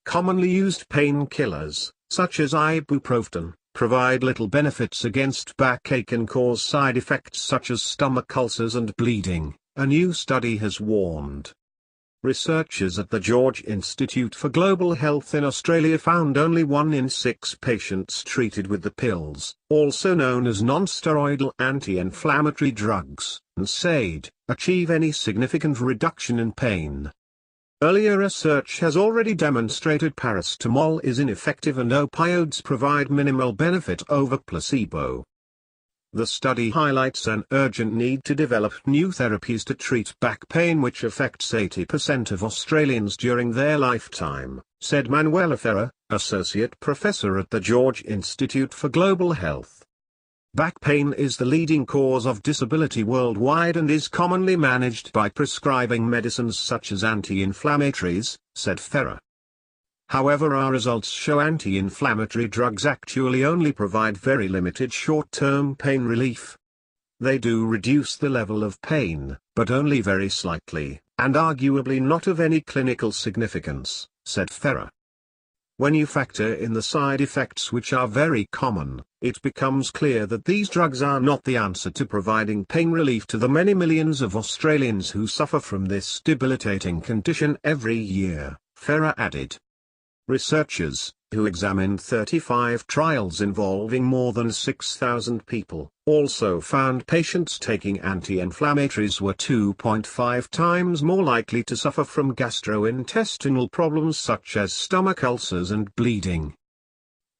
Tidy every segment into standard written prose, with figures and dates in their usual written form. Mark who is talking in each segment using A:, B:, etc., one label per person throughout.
A: commonly used painkillers, such as ibuprofen, provide little benefits against backache and cause side effects such as stomach ulcers and bleeding, a new study has warned. Researchers at the George Institute for Global Health in Australia found only 1 in 6 patients treated with the pills, also known as non-steroidal anti-inflammatory drugs, NSAID, achieve any significant reduction in pain. Earlier research has already demonstrated paracetamol is ineffective and opioids provide minimal benefit over placebo. The study highlights an urgent need to develop new therapies to treat back pain, which affects 80% of Australians during their lifetime, said Manuela Ferrer, Associate Professor at the George Institute for Global Health. Back pain is the leading cause of disability worldwide and is commonly managed by prescribing medicines such as anti-inflammatories, said Ferrer. However, our results show anti-inflammatory drugs actually only provide very limited short-term pain relief. They do reduce the level of pain, but only very slightly, and arguably not of any clinical significance, said Ferrer. When you factor in the side effects, which are very common, it becomes clear that these drugs are not the answer to providing pain relief to the many millions of Australians who suffer from this debilitating condition every year, Ferrer added. Researchers, who examined 35 trials involving more than 6,000 people, also found patients taking anti-inflammatories were 2.5 times more likely to suffer from gastrointestinal problems such as stomach ulcers and bleeding.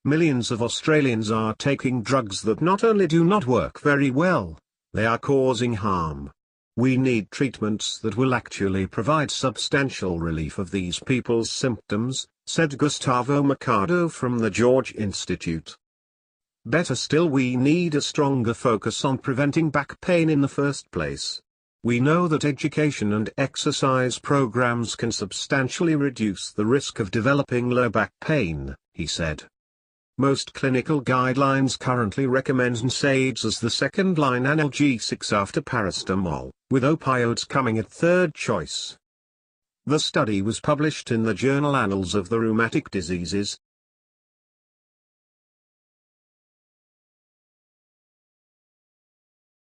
A: Millions of Australians are taking drugs that not only do not work very well, they are causing harm. We need treatments that will actually provide substantial relief of these people's symptoms, said Gustavo Mercado from the George Institute. Better still, we need a stronger focus on preventing back pain in the first place. We know that education and exercise programs can substantially reduce the risk of developing low back pain, he said. Most clinical guidelines currently recommend NSAIDs as the second-line analgesics after paracetamol, with opioids coming at third choice. The study was published in the journal Annals of the Rheumatic Diseases,